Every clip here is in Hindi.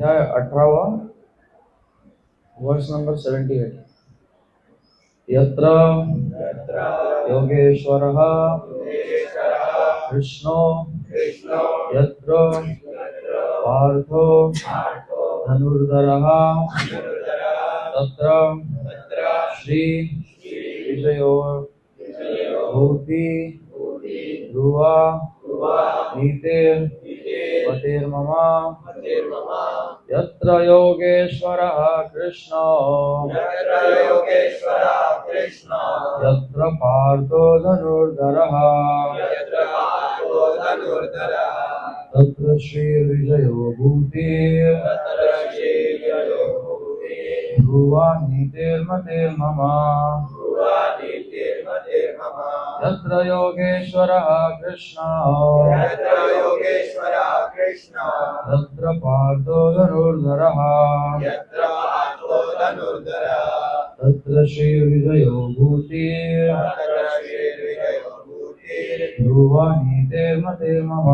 अध्याय 18 वर्ष नंबर 78। यत्र योगेश्वरः कृष्णो यत्र पार्थो धनुर्धरः तत्र श्री विजयो भूति ध्रुवा नीतिर्मतिर्मम यत्र योगेश्वरः कृष्णो यत्र पार्थो धनुर्धरः तत्र श्रीर्विजयो भूतिर् ध्रुवा नीतिर्मतिर्मम यत्र योगेश्वरः कृष्णो तत्र पार्थो धनुर्धरः तत्र श्रीर्विजयो भूतिर् Dhruva नीतिर्मतिर्मम।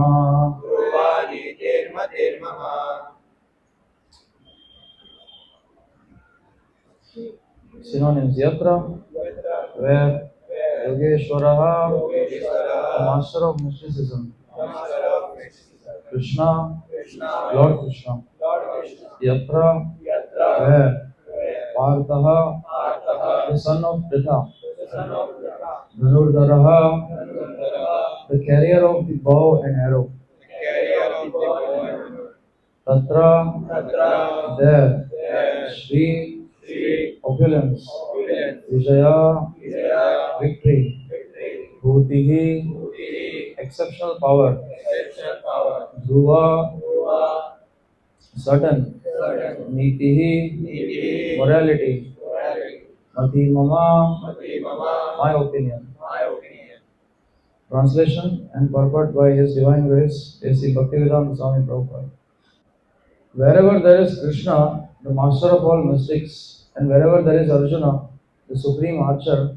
Synonyms: yatra, where, Yogeshwaraha, the master of mysticism, Krishna, Lord Krishna, yatra, where, Parthaha, the son of Pritha, Dhanurdharaha, the carrier of the bow and arrow, Tatra, there, Shri, opulence, Vijaya, victory, Bhutihi, exceptional power, Dhruva, certain, Nitihi, morality, Mati Mama, my opinion. Translation and purport by His Divine Grace, A.C. Bhaktivedanta Swami Prabhupada. Wherever there is Krishna, the master of all mystics, and wherever there is Arjuna, the supreme archer,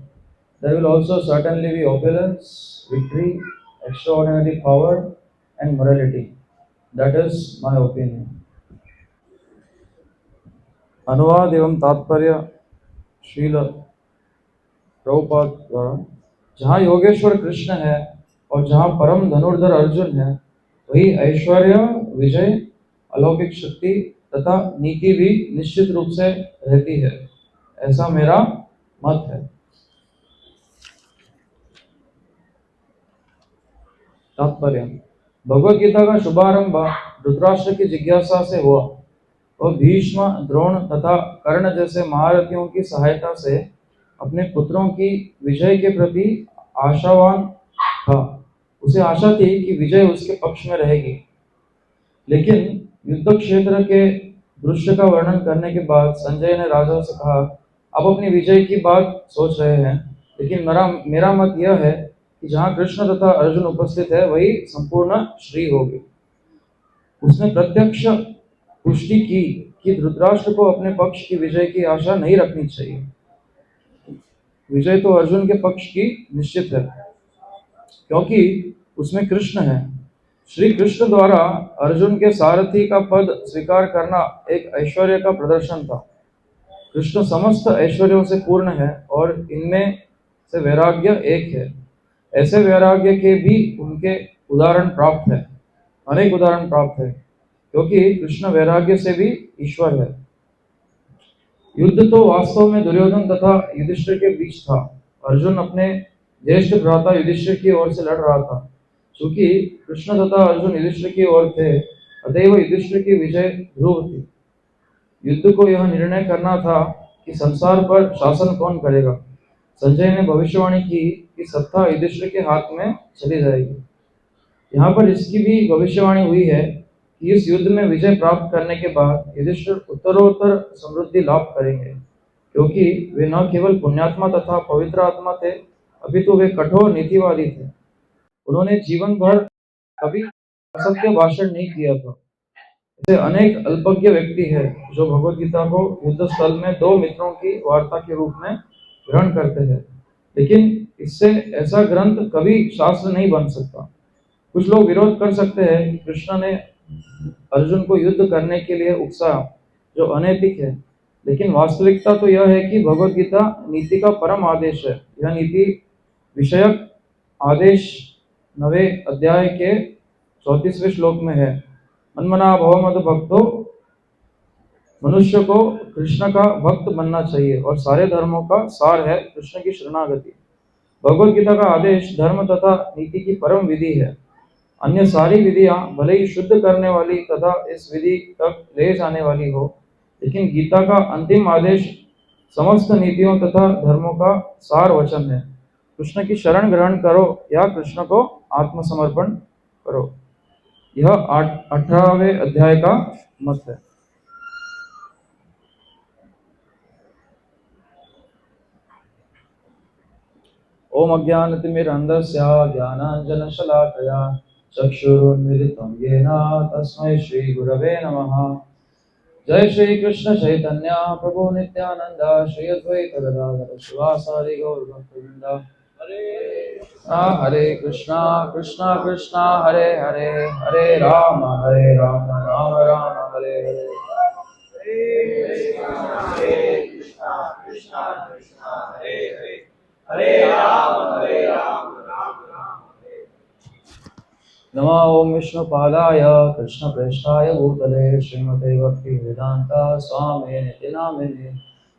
there will also certainly be opulence, victory, extraordinary power, and morality. That is my opinion. अनुवाद एवं तात्पर्य श्रील प्रभुपाद द्वारा। जहाँ योगेश्वर कृष्ण है और जहाँ परम धनुर्धर अर्जुन है, वही ऐश्वर्य, विजय, अलौकिक शक्ति तथा नीति भी निश्चित रूप से रहती है, ऐसा मेरा मत है। तात्पर्य: भगवद गीता का शुभारंभ धृतराष्ट्र की जिज्ञासा से हुआ। वह भीष्म, द्रोण तथा कर्ण जैसे महारथियों की सहायता से अपने पुत्रों की विजय के प्रति आशावान था। उसे आशा थी कि विजय उसके पक्ष में रहेगी। लेकिन युद्ध क्षेत्र के दृश्य का वर्णन करने के बाद संजय ने राजा से कहा, आप अपनी विजय की बात सोच रहे हैं, लेकिन मेरा मत यह है कि जहाँ कृष्ण तथा अर्जुन उपस्थित है, वही संपूर्ण श्री होगी। उसने प्रत्यक्ष पुष्टि की कि धृतराष्ट्र को अपने पक्ष की विजय की आशा नहीं रखनी चाहिए। विजय तो अर्जुन के पक्ष की निश्चित है, क्योंकि उसमें कृष्ण है। श्री कृष्ण द्वारा अर्जुन के सारथी का पद स्वीकार करना एक ऐश्वर्य का प्रदर्शन था। कृष्ण समस्त ऐश्वर्यों से पूर्ण है और इनमें से वैराग्य एक है। ऐसे वैराग्य के भी उनके उदाहरण प्राप्त है, अनेक उदाहरण प्राप्त है, क्योंकि कृष्ण वैराग्य से भी ईश्वर है। युद्ध तो वास्तव में दुर्योधन तथा युधिष्ठिर के बीच था। अर्जुन अपने ज्येष्ठ भ्राता युधिष्ठिर की ओर से लड़ रहा था। चूंकि कृष्ण तथा अर्जुन युधिष्ठिर की ओर थे, अतएव युधिष्ठिर की विजय ध्रुव थी। युद्ध को यह निर्णय करना था कि संसार पर शासन कौन करेगा। संजय ने भविष्यवाणी की कि सत्ता युधिष्ठिर के हाथ में चली जाएगी। यहाँ पर इसकी भी भविष्यवाणी हुई है कि इस युद्ध में विजय प्राप्त करने के बाद युधिष्ठिर उत्तरोत्तर समृद्धि लाभ करेंगे, क्योंकि वे न केवल पुण्यात्मा तथा पवित्र आत्मा थे, अपितु वे कठोर नीतिवादी थे। उन्होंने जीवन भर कभी असत्य भाषण नहीं किया था। ऐसे अनेक अल्पज्ञ व्यक्ति हैं जो भगवद गीता को युद्ध स्थल में दो मित्रों की वार्ता के रूप में ग्रहण करते हैं, लेकिन इससे ऐसा ग्रंथ कभी शास्त्र नहीं बन सकता। कुछ लोग विरोध कर सकते हैं कि कृष्ण ने अर्जुन को युद्ध करने के लिए उकसा, जो अनैतिक है। लेकिन वास्तविकता तो यह है कि भगवत गीता नीति का परम आदेश है। यह नीति विषयक आदेश 9वें अध्याय के 34वें श्लोक में है। मनमना भव मद भक्तो, मनुष्य को कृष्ण का भक्त बनना चाहिए और सारे धर्मों का सार है कृष्ण की शरणागति। भगवत गीता का आदेश धर्म तथा नीति की परम विधि है। अन्य सारी विधियां भले ही शुद्ध करने वाली तथा इस विधि तक ले जाने वाली हो, लेकिन गीता का अंतिम आदेश समस्त नीतियों तथा धर्मों का सार वचन है। कृष्ण की शरण ग्रहण करो या कृष्ण को आत्मसमर्पण करो। यह 18वें अध्याय का मत है। ओम अज्ञानतिमिरन्धस्य ज्ञानाञ्जनशलाकया चक्षुरुन्मिलितं येन तस्मै श्रीगुरवे नमः। जय श्री कृष्ण चैतन्य प्रभु नित्यानंद, श्री अद्वैत गदाधर शिवासादि गौर भक्तवृंद। हरे कृष्णा कृष्णा कृष्णा हरे हरे, हरे राम राम राम हरे हरे। हरे कृष्णा कृष्णा कृष्णा हरे हरे, हरे राम राम राम हरे। नमो ओम विष्णुपादाय कृष्णप्रेष्ठाय भूतले श्रीमते भक्ति वेदांता स्वामी निति नामिने।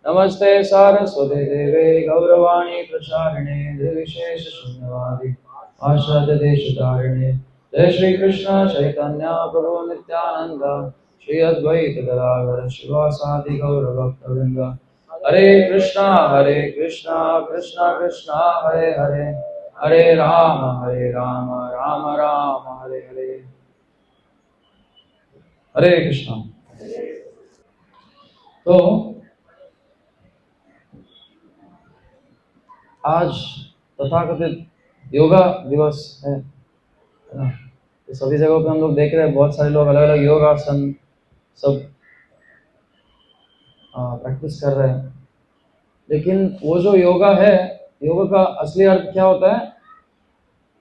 नमस्ते सारस्वते देवे गौरवाणी प्रचारिणे, निर्विशेष शून्यवादी आश्रय देशधारिणे। जय श्री कृष्ण चैतन्य प्रभु नित्यानंद, श्री अद्वैत गदाधर शिवासादि गौर भक्तवृंद। हरे कृष्णा कृष्णा कृष्णा हरे हरे, हरे राम राम राम हरे हरे। हरे कृष्णा। तो आज तथाकथित योगा दिवस है ना? तो सभी जगहों पे हम लोग देख रहे हैं, बहुत सारे लोग अलग अलग योगासन सब प्रैक्टिस कर रहे हैं। लेकिन वो जो योगा है, योगा का असली अर्थ क्या होता है?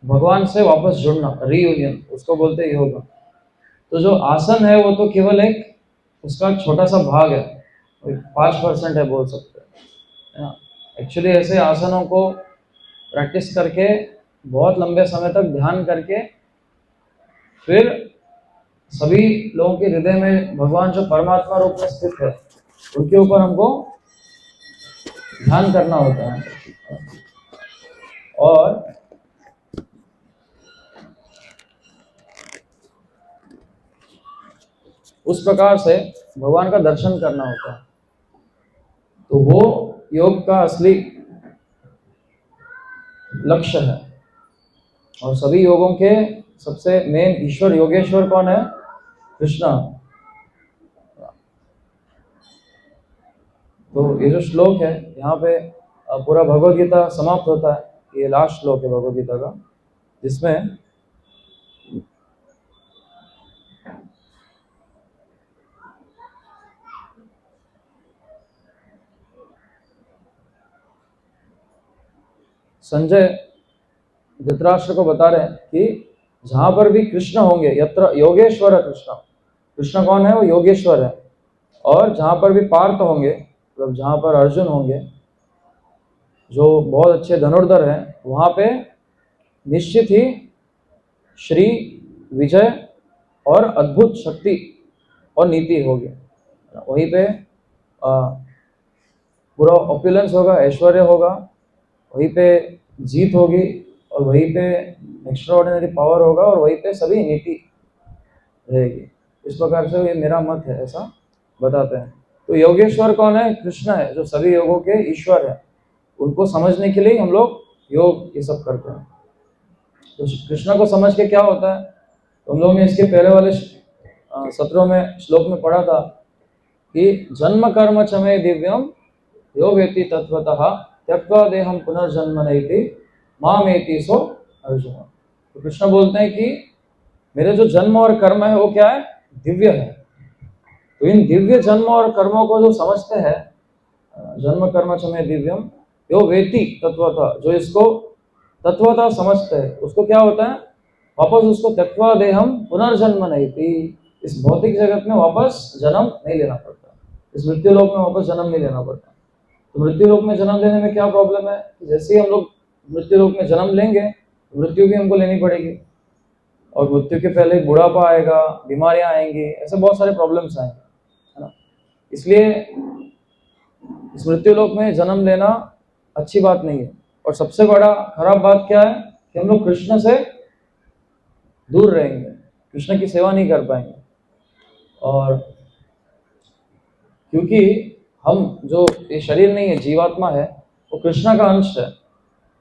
भगवान से वापस जुड़ना, रीयूनियन, उसको बोलते हैं योगा। तो जो आसन है वो तो केवल एक उसका छोटा सा भाग है, 5% है बोल सकते हैं। एक्चुअली ऐसे आसनों को प्रैक्टिस करके बहुत लंबे समय तक ध्यान करके फिर सभी लोगों के हृदय में भगवान जो परमात्मा रूप में स्थित है उनके ऊपर हमको ध्यान करना होता है। और उस प्रकार से भगवान का दर्शन करना होता है। तो वो योग का असली लक्ष्य है। और सभी योगों के सबसे मेन ईश्वर योगेश्वर कौन है? कृष्णा। तो ये जो श्लोक है यहाँ पे पूरा भगवद गीता समाप्त होता है। ये लास्ट श्लोक है भगवद गीता का, जिसमें संजय धृतराष्ट्र को बता रहे हैं कि जहां पर भी कृष्ण होंगे, यत्र योगेश्वर है कृष्ण। कृष्ण कौन है? वो योगेश्वर है। और जहां पर भी पार्थ होंगे, मतलब जहां पर अर्जुन होंगे जो बहुत अच्छे धनुर्धर हैं, वहां पे निश्चित ही श्री विजय और अद्भुत शक्ति और नीति होगी। वहीं पे पूरा ऑपुलेंस होगा, ऐश्वर्य होगा, वहीं पे जीत होगी, और वहीं पे एक्स्ट्राऑर्डिनरी पावर होगा, और वहीं पे सभी नीति रहेगी। इस प्रकार से ये मेरा मत है, ऐसा बताते हैं। तो योगेश्वर कौन है? कृष्ण है, जो सभी योगों के ईश्वर है। उनको समझने के लिए हम लोग योग ये सब करते हैं। तो कृष्ण को समझ के क्या होता है? तो हम लोग ने इसके पहले वाले सत्रों में श्लोक में पढ़ा था कि जन्म कर्म च मे दिव्यम यो वेति तत्वतः त्यक्त्वा देहम पुनर्जन्म नैति मामेति सो अर्जुन। तो कृष्ण बोलते हैं कि मेरे जो जन्म और कर्म है वो क्या है? दिव्य है। तो इन दिव्य जन्म और कर्मों को जो समझते हैं, जन्म कर्म च मे दिव्यम यो वेति तत्वतः, जो इसको तत्वतः समझते हैं, उसको क्या होता है? वापस उसको त्यक्त्वा देहम पुनर्जन्म नैति, इस भौतिक जगत में वापस जन्म नहीं लेना पड़ता, इस मृत्यु लोक में वापस जन्म नहीं लेना पड़ता। तो मृत्यु लोक में जन्म लेने में क्या प्रॉब्लम है कि जैसे ही हम लोग मृत्यु लोक में जन्म लेंगे, मृत्यु भी हमको लेनी पड़ेगी, और मृत्यु के पहले बुढ़ापा आएगा, बीमारियां आएंगी, ऐसे बहुत सारे प्रॉब्लम्स आएंगे, है ना। इसलिए इस मृत्यु लोक में जन्म लेना अच्छी बात नहीं है। और सबसे बड़ा खराब बात क्या है कि हम लोग कृष्ण से दूर रहेंगे, कृष्ण की सेवा नहीं कर पाएंगे। और क्योंकि हम जो ये शरीर नहीं है, जीवात्मा है, वो कृष्ण का अंश है,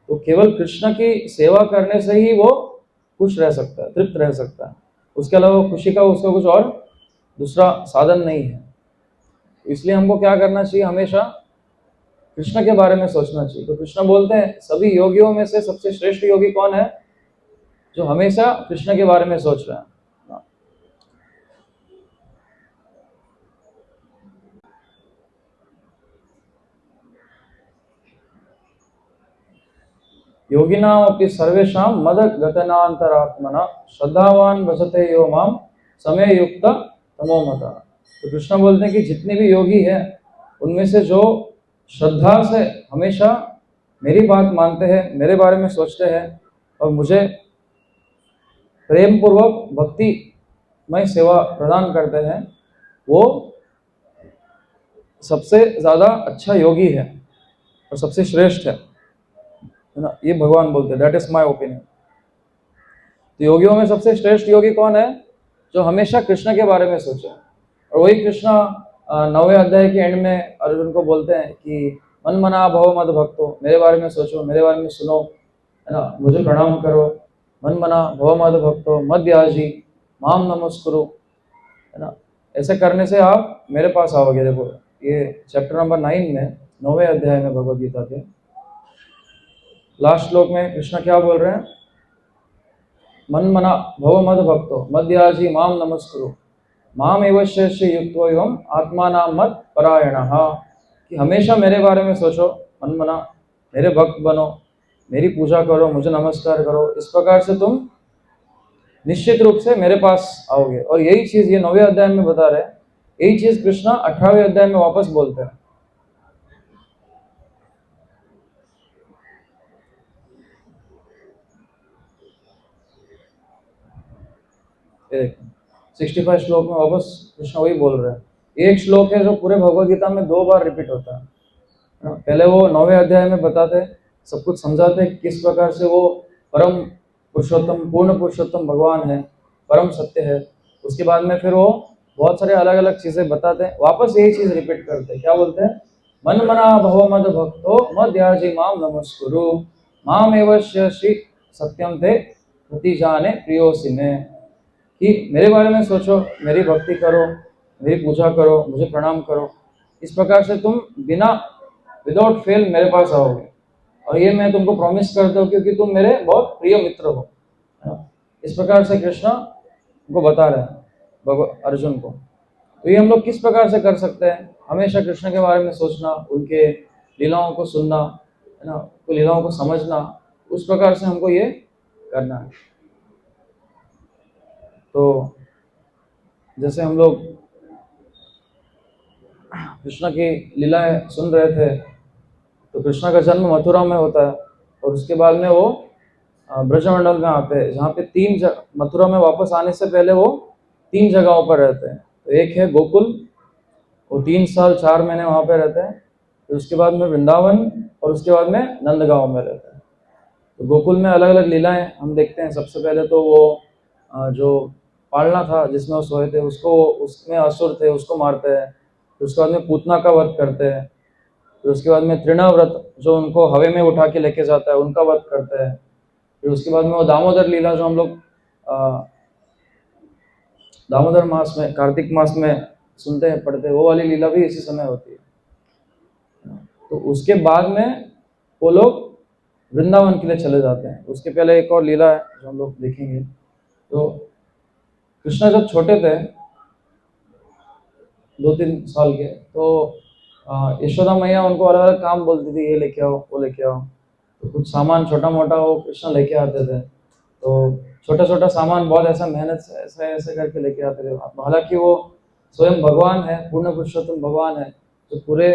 तो केवल कृष्ण की सेवा करने से ही वो खुश रह सकता है, तृप्त रह सकता है। उसके अलावा खुशी का उसका कुछ और दूसरा साधन नहीं है। इसलिए हमको क्या करना चाहिए, हमेशा कृष्ण के बारे में सोचना चाहिए। तो कृष्ण बोलते हैं सभी योगियों में से सबसे श्रेष्ठ योगी कौन है, जो हमेशा कृष्ण के बारे में सोच रहा है। योगिनाम अपि सर्वेषां मदगतनान्तरात्मना श्रद्धावान भजते यो माम समय युक्त तमोमता। तो कृष्ण बोलते हैं कि जितने भी योगी हैं उनमें से जो श्रद्धा से हमेशा मेरी बात मानते हैं, मेरे बारे में सोचते हैं और मुझे प्रेम पूर्वक भक्ति में सेवा प्रदान करते हैं, वो सबसे ज्यादा अच्छा योगी है और सबसे श्रेष्ठ है ना। ये भगवान बोलते हैं, दैट इज माय ओपिनियन। तो योगियों में सबसे श्रेष्ठ योगी कौन है, जो हमेशा कृष्ण के बारे में सोचे। और वही कृष्ण 9वें अध्याय के एंड में अर्जुन को बोलते हैं कि मन मना भव मद भक्तो, मेरे बारे में सोचो, मेरे बारे में सुनो, है ना, मुझे प्रणाम करो। मन मना भव मद भक्तो मद याजी माम नमस्कुरु, है ना। ऐसे करने से आप मेरे पास आओगे। देखो ये चैप्टर नंबर 9 में 9वें अध्याय में भगवद गीता के लास्ट श्लोक में कृष्ण क्या बोल रहे हैं, मन मना भव मद भक्तो मद्याजी माम नमस्कुरु माम एवश्य युक्तो एवं आत्माना मत परायणः, कि हमेशा मेरे बारे में सोचो, मन मना मेरे भक्त बनो, मेरी पूजा करो, मुझे नमस्कार करो। इस प्रकार से तुम निश्चित रूप से मेरे पास आओगे। और यही चीज ये 9वें अध्याय में बता रहे हैं, यही चीज कृष्ण 18वें अध्याय में वापस बोलते हैं। ये देखो 65 श्लोक में वापस कृष्ण वही बोल रहे हैं। एक श्लोक है जो पूरे भगवद गीता में 2 बार रिपीट होता है। पहले वो 9वें अध्याय में बताते, सब कुछ समझाते किस प्रकार से वो परम पुरुषोत्तम, पूर्ण पुरुषोत्तम भगवान है, परम सत्य है। उसके बाद में फिर वो बहुत सारे अलग अलग चीजें बताते हैं, वापस यही चीज रिपीट करते हैं। क्या बोलते हैं, मन मना भव मद भक्तो मद्याजी माम नमस्कुरु माम एवश्य श्री सत्यम ते प्रति जाने प्रियोसि में, कि मेरे बारे में सोचो, मेरी भक्ति करो, मेरी पूजा करो, मुझे प्रणाम करो। इस प्रकार से तुम बिना विदाउट फेल मेरे पास आओगे। और ये मैं तुमको प्रॉमिस करता हूँ क्योंकि तुम मेरे बहुत प्रिय मित्र हो। इस प्रकार से कृष्ण को बता रहे हैं अर्जुन को। तो ये हम लोग किस प्रकार से कर सकते हैं, हमेशा कृष्ण के बारे में सोचना, उनके लीलाओं को सुनना, है ना, उनकी लीलाओं को समझना, उस प्रकार से हमको ये करना है। तो जैसे हम लोग कृष्ण की लीलाएं सुन रहे थे, तो कृष्ण का जन्म मथुरा में होता है और उसके बाद में वो ब्रजमंडल में आते हैं, जहाँ पे मथुरा में वापस आने से पहले वो 3 जगहों पर रहते हैं। तो एक है गोकुल, वो 3 साल 4 महीने वहाँ पे रहते हैं। फिर उसके बाद में वृंदावन और उसके बाद में नंदगांव में रहते हैं। तो गोकुल में अलग अलग लीलाएं हम देखते हैं। सबसे पहले तो वो जो पालना था जिसमें वो सोए थे, उसको, उसमें असुर थे, उसको मारते हैं। फिर उसके बाद में पूतना का वध करते हैं। फिर उसके बाद में तृणाव्रत, जो उनको हवे में उठा के लेके जाता है, उनका वध करते हैं। फिर उसके बाद में वो दामोदर लीला, जो हम लोग दामोदर मास में, कार्तिक मास में सुनते हैं, पढ़ते हैं, वो वाली लीला भी इसी समय होती है। तो उसके बाद में वो लोग वृंदावन के लिए चले जाते हैं। उसके पहले एक और लीला है जो हम लोग देखेंगे। तो कृष्ण जब छोटे थे 2-3 साल के, तो यशोदा मैया उनको अलग अलग काम बोलती थी, ये लेके आओ, वो लेके आओ। तो कुछ सामान छोटा मोटा वो कृष्ण लेके आते थे। तो छोटा छोटा सामान बहुत ऐसा मेहनत से ऐसे ऐसे करके लेके आते थे। हालांकि वो स्वयं भगवान है, पूर्ण पुरुषोत्तम भगवान है, जो पूरे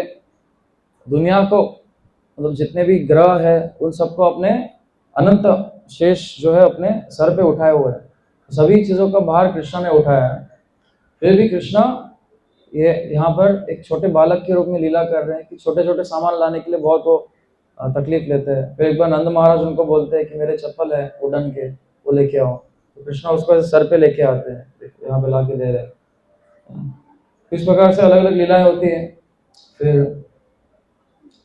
दुनिया को, मतलब जितने भी ग्रह है उन सबको अपने अनंत शेष जो है अपने सर पे उठाए हुए है। सभी चीजों का भार कृष्णा ने उठाया है। फिर भी कृष्णा ये यहाँ पर एक छोटे बालक के रूप में लीला कर रहे हैं कि छोटे छोटे सामान लाने के लिए बहुत वो तकलीफ लेते हैं। फिर एक बार नंद महाराज उनको बोलते हैं कि मेरे चप्पल है वुडन के, वो लेके आओ, तो कृष्णा उसको सर पे लेके आते हैं, यहाँ पे लाके दे रहे हैं। इस प्रकार से अलग अलग लीलाएं होती है। फिर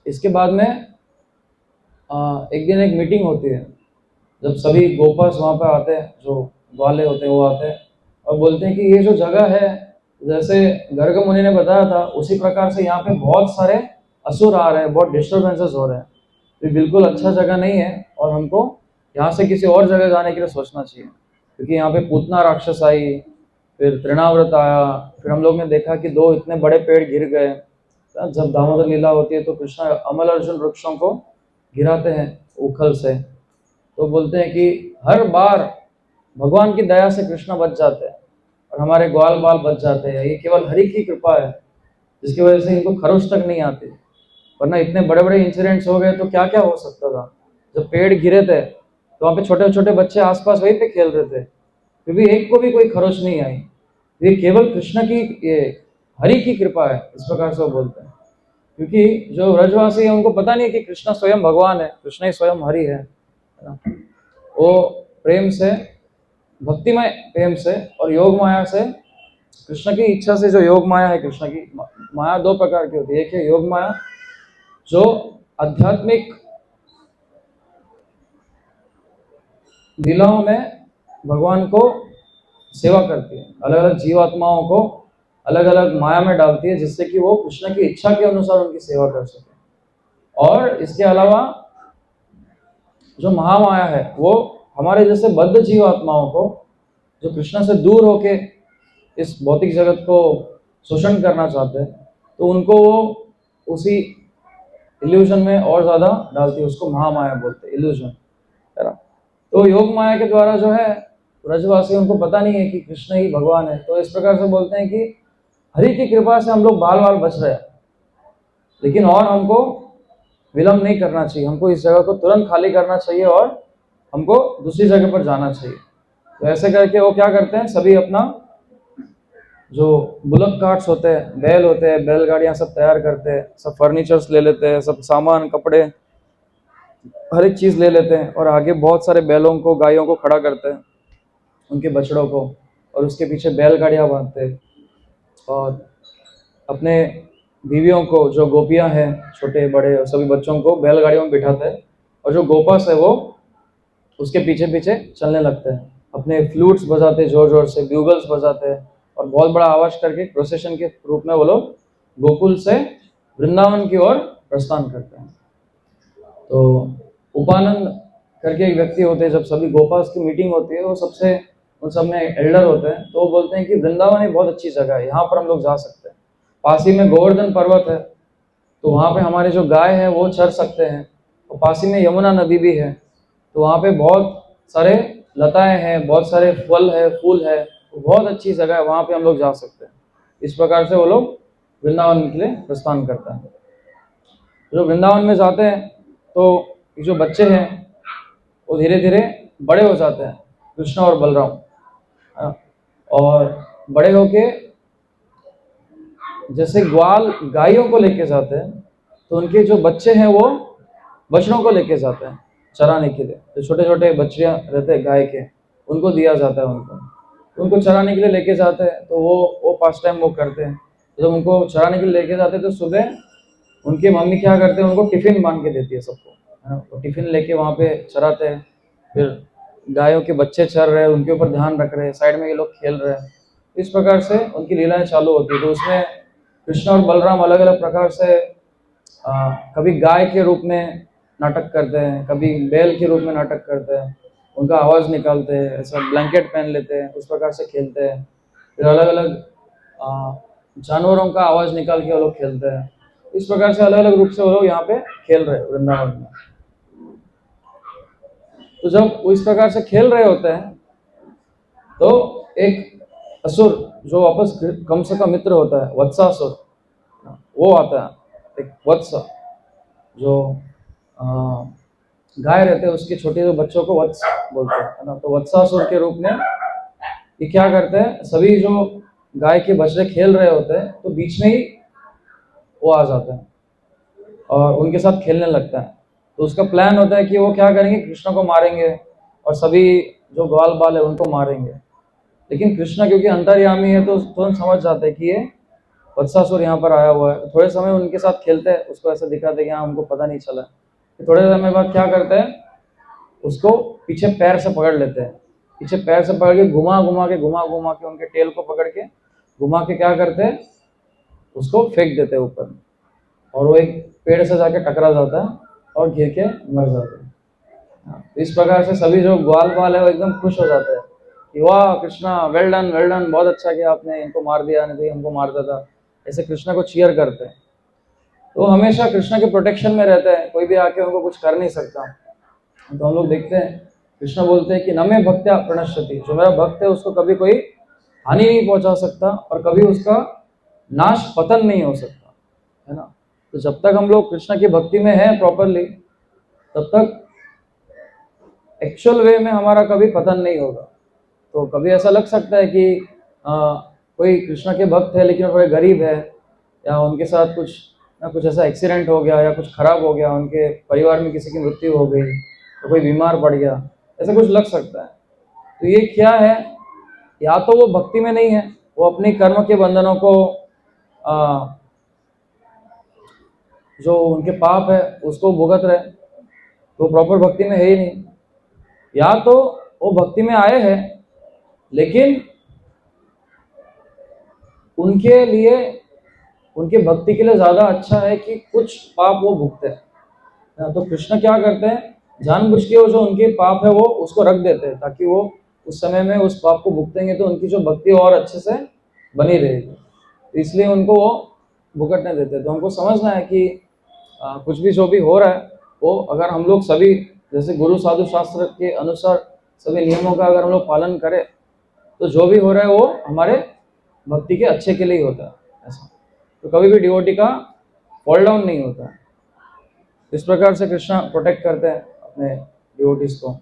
इसके बाद में एक दिन एक मीटिंग होती है, जब सभी गोपास वहाँ पे आते हैं, जो ग्वाले होते हैं वो आते हैं और बोलते हैं कि ये जो जगह है, जैसे गर्ग मुनि ने बताया था उसी प्रकार से यहाँ पे बहुत सारे असुर आ रहे हैं, बहुत डिस्टर्बेंसेस हो रहे हैं, ये बिल्कुल अच्छा जगह नहीं है और हमको यहाँ से किसी और जगह जाने के लिए सोचना चाहिए। क्योंकि यहाँ पे पूतना राक्षस आई, फिर तृणाव्रत आया, फिर हम लोग ने देखा कि 2 इतने बड़े पेड़ गिर गए। जब दामोदर लीला होती है तो कृष्ण अमल अर्जुन वृक्षों को गिराते हैं उखल से, तो बोलते हैं कि हर बार भगवान की दया से कृष्ण बच जाते हैं और हमारे ग्वाल बाल बच जाते हैं। ये केवल हरि की कृपा है, जिसकी वजह से इनको खरोच तक नहीं आती, वरना इतने बड़े बड़े इंसिडेंट्स हो गए तो क्या क्या हो सकता था। जब पेड़ गिरे थे तो वहाँ पे छोटे छोटे बच्चे आसपास वहीं पे खेल रहे थे, फिर भी एक को भी कोई खरोच नहीं आई। ये केवल कृष्ण की, ये हरि की कृपा है, इस प्रकार से वो बोलते हैं। क्योंकि जो ब्रजवासी है उनको पता नहीं है कि कृष्ण स्वयं भगवान है, कृष्ण ही स्वयं हरि है ना। वो प्रेम से, भक्तिमय प्रेम से और योग माया से, कृष्ण की इच्छा से, जो योग माया है कृष्ण की माया 2 प्रकार की होती है। एक है योग माया जो आध्यात्मिक लीलाओं में भगवान को सेवा करती है, अलग अलग जीवात्माओं को अलग अलग माया में डालती है, जिससे कि वो कृष्ण की इच्छा के अनुसार उनकी सेवा कर सके। और इसके अलावा जो महामाया है वो हमारे जैसे बद्ध जीवात्माओं को, जो कृष्ण से दूर होके इस भौतिक जगत को शोषण करना चाहते हैं, तो उनको वो उसी इल्यूजन में और ज्यादा डालती है, उसको महामाया बोलते हैं, इल्यूजन, है ना। तो योग माया के द्वारा जो है ब्रजवासी, उनको पता नहीं है कि कृष्ण ही भगवान है, तो इस प्रकार से बोलते हैं कि हरि की कृपा से हम लोग बाल बाल बच रहे हैं, लेकिन और हमको विलंब नहीं करना चाहिए, हमको इस जगह को तुरंत खाली करना चाहिए और हमको दूसरी जगह पर जाना चाहिए। तो ऐसे करके वो क्या करते हैं, सभी अपना जो बुलक कार्ट्स होते हैं, बैल होते हैं, बैलगाड़ियां सब तैयार करते हैं, सब फर्नीचर्स ले लेते हैं, सब सामान कपड़े हर एक चीज ले लेते हैं और आगे बहुत सारे बैलों को, गायों को खड़ा करते हैं, उनके बछड़ों को, और उसके पीछे बैलगाड़ियां बांधते हैं और अपने बीवियों को, जो गोपियां हैं छोटे बड़े और सभी बच्चों को बैलगाड़ियों में बिठाते हैं और जो गोपास है वो उसके पीछे पीछे चलने लगते हैं, अपने फ्लूट्स बजाते जोर जोर से, ब्यूगल्स बजाते हैं और बहुत बड़ा आवाज करके प्रोसेशन के रूप में वो लोग गोकुल से वृंदावन की ओर प्रस्थान करते हैं। तो उपानंद करके एक व्यक्ति होते हैं, जब सभी गोपास की मीटिंग होती है, वो सबसे उन सब में एल्डर होते हैं, तो वो बोलते हैं कि वृंदावन एक बहुत अच्छी जगह है, यहाँ पर हम लोग जा सकते हैं, पास ही में गोवर्धन पर्वत है, तो वहाँ पे हमारे जो गाय है वो चर सकते हैं, और पास ही में यमुना नदी भी है, तो वहाँ पे बहुत सारे लताएं हैं, बहुत सारे फल है, फूल है, तो बहुत अच्छी जगह है, वहाँ पे हम लोग जा सकते हैं। इस प्रकार से वो लोग वृंदावन के लिए प्रस्थान करते हैं। जो वृंदावन में जाते हैं तो जो बच्चे हैं वो धीरे धीरे बड़े हो जाते हैं, कृष्ण और बलराम, और बड़े होके जैसे ग्वाल गायों को लेके जाते हैं, तो उनके जो बच्चे हैं वो बछड़ों को लेके जाते हैं चराने के लिए। तो छोटे छोटे बछड़ियां रहते हैं गाय के, उनको दिया जाता है, उनको चराने के लिए लेके जाते हैं, तो वो पास टाइम वो करते हैं। तो जब उनको चराने के लिए लेके जाते हैं तो सुबह उनकी मम्मी क्या करते हैं, उनको टिफिन बांध के देती है सबको, है ना। वो टिफिन लेके वहाँ पे चराते हैं, फिर गायों के बच्चे चर रहे हैं, उनके ऊपर ध्यान रख रहे हैं, साइड में ये लोग खेल रहे हैं। इस प्रकार से उनकी लीलाएं चालू होती है। तो उसमें कृष्ण और बलराम अलग अलग प्रकार से कभी गाय के रूप में नाटक करते हैं, कभी बैल के रूप में नाटक करते हैं, उनका आवाज निकालते हैं, ऐसा ब्लैंकेट पहन लेते हैं, उस प्रकार से खेलते हैं। फिर अलग अलग जानवरों का आवाज निकाल के वो लोग खेलते हैं। इस प्रकार से अलग अलग रूप से वो लोग यहाँ पे खेल रहे हैं वृंदावन में। तो जब वो इस प्रकार से खेल रहे होते हैं तो एक असुर जो वापस कंस का मित्र होता है, वत्सासुर, वो आता है, एक वत्स जो गाय रहते हैं उसके छोटे जो बच्चों को वत्स बोलते हैं, है ना। तो वत्सासुर के रूप में ये क्या करते हैं, सभी जो गाय के बछड़े खेल रहे होते हैं तो बीच में ही वो आ जाता है और उनके साथ खेलने लगता है। तो उसका प्लान होता है कि वो क्या करेंगे, कृष्ण को मारेंगे और सभी जो ग्वाल बाल है उनको मारेंगे। लेकिन कृष्ण क्योंकि अंतर्यामी है तो तुरंत समझ जाते हैं कि ये वत्सासुर यहाँ पर आया हुआ है। तो थोड़े समय उनके साथ खेलते हैं, उसको ऐसा दिखाते हैं कि हाँ हमको पता नहीं चला। तो थोड़े समय बाद क्या करते हैं, उसको पीछे पैर से पकड़ लेते हैं, पीछे पैर से पकड़ के घुमा घुमा के उनके टेल को पकड़ के घुमा के क्या करते हैं, उसको फेंक देते हैं ऊपर और वो एक पेड़ से जाके टकरा जाता है और गिर के मर जाता है। इस प्रकार से सभी जो ग्वाल बाल है वो एकदम खुश हो जाते हैं कि वाह कृष्णा, वेल डन, बहुत अच्छा किया आपने, इनको मार दिया, नहीं तो ये हमको मारता था। ऐसे कृष्णा को चीयर करते हैं। तो हमेशा कृष्णा के प्रोटेक्शन में रहते हैं, कोई भी आके उनको कुछ कर नहीं सकता। तो हम लोग देखते हैं कृष्णा बोलते हैं कि न मे भक्त्या प्रणश्यति, जो मेरा भक्त है उसको कभी कोई हानि नहीं पहुंचा सकता और कभी उसका नाश पतन नहीं हो सकता, है ना। तो जब तक हम लोग कृष्ण की भक्ति में हैं प्रॉपरली, तब तक एक्चुअल वे में हमारा कभी पतन नहीं होगा। तो कभी ऐसा लग सकता है कि कोई कृष्ण के भक्त है लेकिन थोड़े गरीब है, या उनके साथ कुछ ऐसा एक्सीडेंट हो गया या कुछ खराब हो गया, उनके परिवार में किसी की मृत्यु हो गई, तो कोई बीमार पड़ गया, ऐसा कुछ लग सकता है। तो ये क्या है, या तो वो भक्ति में नहीं है, वो अपनी कर्म के बंधनों को जो उनके पाप है उसको भुगत रहे, तो प्रॉपर भक्ति में है ही नहीं। या तो वो भक्ति में आए हैं लेकिन उनके लिए, उनके भक्ति के लिए ज्यादा अच्छा है कि कुछ पाप वो भुगते हैं। तो कृष्ण क्या करते हैं, जानबूझ के वो जो उनके पाप है वो उसको रख देते हैं, ताकि वो उस समय में उस पाप को भुगतेंगे तो उनकी जो भक्ति और अच्छे से बनी रहेगी, इसलिए उनको वो भुगतने देते हैं। तो हमको समझना है कि कुछ भी जो भी हो रहा है वो अगर हम लोग सभी जैसे गुरु साधु शास्त्र के अनुसार सभी नियमों का अगर हम लोग पालन करें तो जो भी हो रहा है वो हमारे भक्ति के अच्छे के लिए ही होता है। ऐसा तो कभी भी डिवोटी का फॉल डाउन नहीं होता है। इस प्रकार से कृष्णा प्रोटेक्ट करते हैं अपने डिवोटीज को,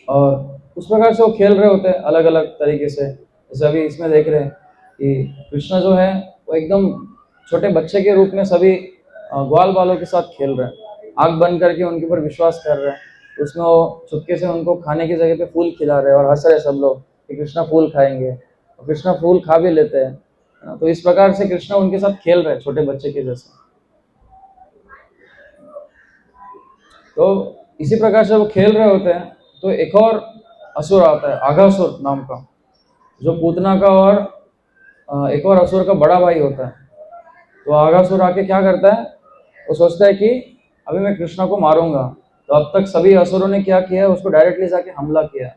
और उस प्रकार से वो खेल रहे होते हैं अलग अलग तरीके से। जैसे अभी इसमें देख रहे हैं कि कृष्णा जो है वो एकदम छोटे बच्चे के रूप में सभी ग्वाल बालों के साथ खेल रहे हैं, आंख बंद करके उनके ऊपर विश्वास कर रहे हैं। उसमें वो चुपके से उनको खाने की जगह पे फूल खिला रहे हैं और हंस रहे सब लोग कि कृष्णा फूल खाएंगे, और कृष्णा फूल खा भी लेते हैं। तो इस प्रकार से कृष्णा उनके साथ खेल रहे हैं छोटे बच्चे के जैसे। तो इसी प्रकार से वो खेल रहे होते हैं तो एक और असुर आता है, आघासुर नाम का, जो पूतना का और एक और असुर का बड़ा भाई होता है। तो आघासुर आके क्या करता है, वो सोचता है कि अभी मैं कृष्णा को मारूंगा। तो अब तक सभी असुरों ने क्या किया है, उसको डायरेक्टली जाके हमला किया,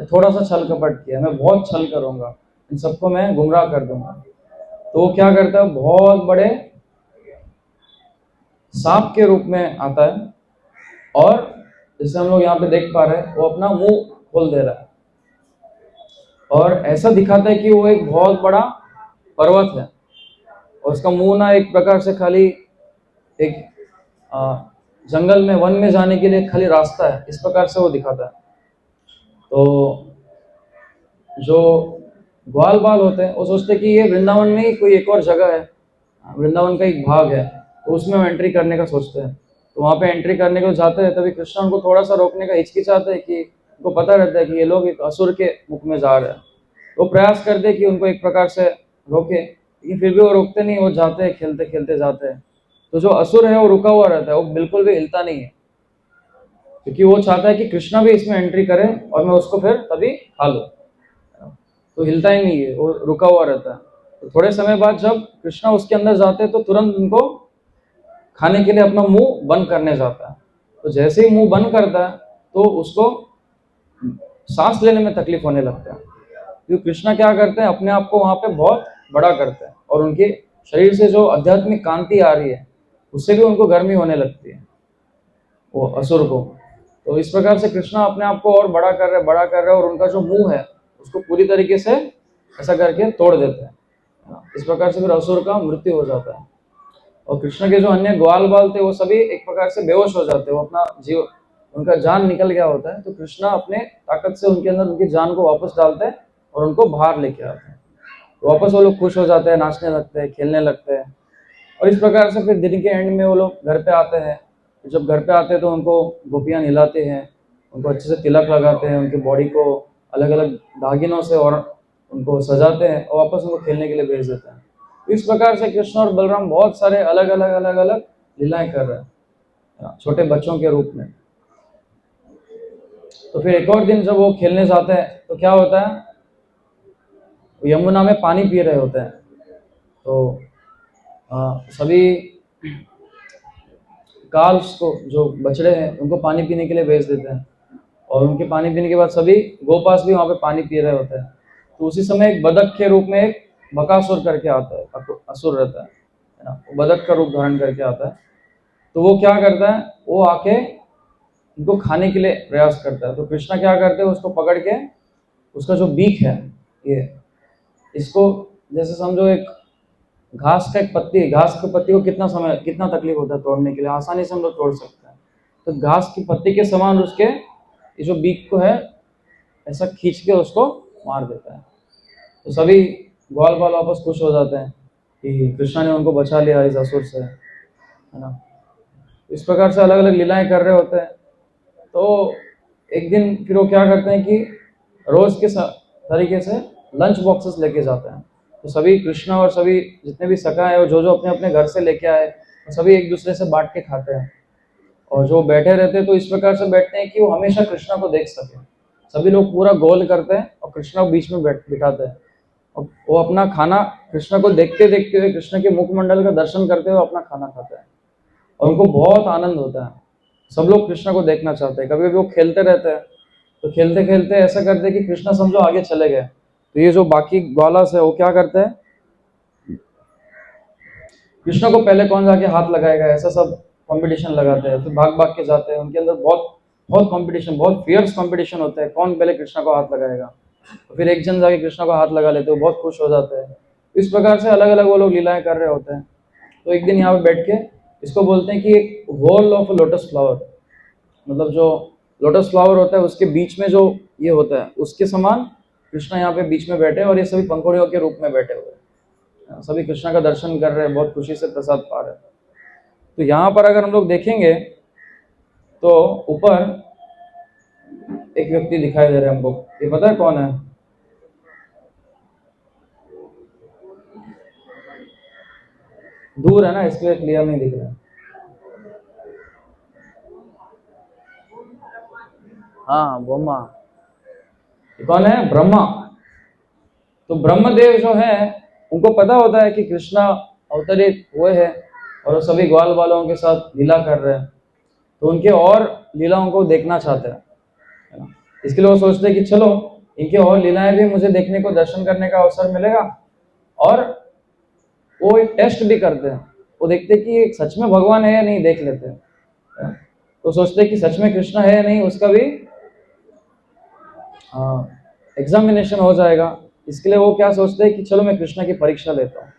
थोड़ा सा छल कपट किया, मैं बहुत छल करूंगा, इन सबको मैं गुमराह कर दूंगा। तो वो क्या करता है, बहुत बड़े सांप के रूप में आता है और जैसे हम लोग यहाँ पे देख पा रहे हैं वो अपना मुंह खोल दे रहा है और ऐसा दिखाता है कि वो एक बहुत बड़ा पर्वत है और उसका मुंह ना एक प्रकार से खाली एक जंगल में, वन में जाने के लिए खाली रास्ता है, इस प्रकार से वो दिखाता है। तो जो ग्वाल बाल होते हैं वो सोचते हैं कि ये वृंदावन में ही कोई एक और जगह है, वृंदावन का एक भाग है, तो उसमें हम एंट्री करने का सोचते हैं। तो वहाँ पे एंट्री करने को जाते हैं, तभी कृष्ण उनको थोड़ा सा रोकने का हिचकिचाते हैं कि उनको पता रहता है कि ये लोग एक असुर के मुख में जा रहे हैं। वो प्रयास करते हैं कि उनको एक प्रकार से रोके, लेकिन फिर भी वो रोकते नहीं, वो जाते हैं, खेलते खेलते जाते हैं। तो जो असुर है वो रुका हुआ रहता है, वो बिल्कुल भी हिलता नहीं है, क्योंकि वो चाहता है कि कृष्णा भी इसमें एंट्री करे और मैं उसको फिर तभी खा लूं। तो हिलता ही नहीं है, वो रुका हुआ रहता है। तो थोड़े समय बाद जब कृष्णा उसके अंदर जाते हैं तो तुरंत उनको खाने के लिए अपना मुंह बंद करने जाता है। तो जैसे ही मुंह बंद करता है तो उसको सांस लेने में तकलीफ होने लगता है, क्योंकि कृष्णा क्या करते हैं, अपने आप को वहां पे बहुत बड़ा करते हैं और उनके शरीर से जो आध्यात्मिक कांति आ रही है उससे भी उनको गर्मी होने लगती है वो असुर को। तो इस प्रकार से कृष्णा अपने आप को और बड़ा कर रहे हैं और उनका जो मुंह है उसको पूरी तरीके से ऐसा करके तोड़ देते हैं। इस प्रकार से फिर असुर का मृत्यु हो जाता है। और कृष्ण के जो अन्य ग्वाल बाल थे वो सभी एक प्रकार से बेहोश हो जाते हैं, वो अपना जीव, उनका जान निकल गया होता है। तो कृष्णा अपने ताकत से उनके अंदर उनकी जान को वापस डालते हैं और उनको बाहर लेके आते हैं। तो वापस वो लोग खुश हो जाते हैं, नाचने लगते हैं, खेलने लगते हैं। और इस प्रकार से फिर दिन के एंड में वो लोग घर पे आते हैं। जब घर पे आते हैं तो उनको गोपियाँ नहलाते हैं, उनको अच्छे से तिलक लगाते हैं, उनकी बॉडी को अलग अलग दागिनों से और उनको सजाते हैं और वापस उनको खेलने के लिए भेज देते हैं। इस प्रकार से कृष्ण और बलराम बहुत सारे अलग अलग लीलाएं कर रहे हैं छोटे बच्चों के रूप में। तो फिर एक और दिन जब वो खेलने जाते हैं तो क्या होता है, वो यमुना में पानी पी रहे होते हैं। तो सभी काल्स को, जो बछड़े हैं, उनको पानी पीने के लिए भेज देते हैं और उनके पानी पीने के बाद सभी गोपास भी वहाँ पे पानी पी रहे होते हैं। तो उसी समय एक बदक के रूप में एक बकासुर करके आता है, असुर रहता है ना, वो बदक का रूप धारण करके आता है। तो वो क्या करता है, वो आके उनको खाने के लिए प्रयास करता है। तो कृष्णा क्या करते हैं, उसको पकड़ के उसका जो बीक है, ये इसको जैसे समझो एक घास का एक पत्ती, घास की पत्ती को कितना तकलीफ होता है तोड़ने के लिए, आसानी से हम लोग तोड़ सकते हैं। तो घास की पत्ती के समान उसके ये जो बीक को है ऐसा खींच के उसको मार देता है। तो सभी ग्वाल बाल वापस खुश हो जाते हैं कि कृष्णा ने उनको बचा लिया इस असुर से, है ना। इस प्रकार से अलग अलग लीलाएं कर रहे होते हैं। तो एक दिन फिर वो क्या करते हैं कि रोज के तरीके से लंच बॉक्सेस लेके जाते हैं। तो सभी कृष्णा और सभी जितने भी सखा है और जो अपने अपने घर से लेके आए, तो सभी एक दूसरे से बांट के खाते हैं। और जो बैठे रहते हैं तो इस प्रकार से बैठते हैं कि वो हमेशा कृष्णा को देख सके। सभी लोग पूरा गोल करते हैं और कृष्णा को बीच में बिठाते हैं और वो अपना खाना कृष्णा को देखते देखते हुए, कृष्णा के मुखमंडल का दर्शन करते हुए अपना खाना खाते हैं और उनको बहुत आनंद होता है। सब लोग कृष्णा को देखना चाहते हैं। कभी कभी वो खेलते रहते हैं तो खेलते खेलते ऐसा करते हैं कि कृष्णा समझो आगे चले गए, तो ये जो बाकी ग्वालास है वो क्या करते हैं, कृष्णा को पहले कौन जाके हाथ लगाएगा, ऐसा सब कंपटीशन लगाते हैं। फिर भाग भाग के जाते हैं, उनके अंदर बहुत बहुत कंपटीशन, बहुत फियर्स कंपटीशन होता है, कौन पहले कृष्णा को हाथ लगाएगा। तो फिर एक जन जाके कृष्णा को हाथ लगा लेते हैं, बहुत खुश हो जाते हैं। इस प्रकार से अलग अलग वो लोग लीलाएं कर रहे होते हैं। तो एक दिन यहाँ पे बैठ के इसको बोलते हैं कि एक वॉल ऑफ लोटस फ्लावर, मतलब जो लोटस फ्लावर होता है उसके बीच में जो ये होता है उसके समान कृष्णा यहाँ पे बीच में बैठे और ये सभी पंखुड़ियों के रूप में बैठे हुए हैं। सभी कृष्णा का दर्शन कर रहे हैं, बहुत खुशी से प्रसाद पा रहे हैं। तो यहाँ पर अगर हम लोग देखेंगे तो ऊपर एक व्यक्ति दिखाई दे रहा है हमको, ये पता है कौन है? दूर है ना, इसलिए क्लियर नहीं दिख रहा है। हाँ, ब्रह्मा। कौन है? ब्रह्मा। तो ब्रह्मदेव जो है उनको पता होता है कि कृष्णा अवतरित हुए हैं और वो सभी ग्वाल बालों के साथ लीला कर रहे हैं। तो उनके और लीलाओं को देखना चाहते हैं, है ना। इसके लिए वो सोचते हैं कि चलो इनके और लीलाएं भी मुझे देखने को, दर्शन करने का अवसर मिलेगा। और वो एक टेस्ट भी करते हैं, वो देखते हैं कि सच में भगवान है या नहीं, देख लेते हैं। तो सोचते हैं कि सच में कृष्णा है या नहीं, उसका भी एग्जामिनेशन हो जाएगा। इसके लिए वो क्या सोचते हैं कि चलो मैं कृष्णा की परीक्षा लेता हूँ।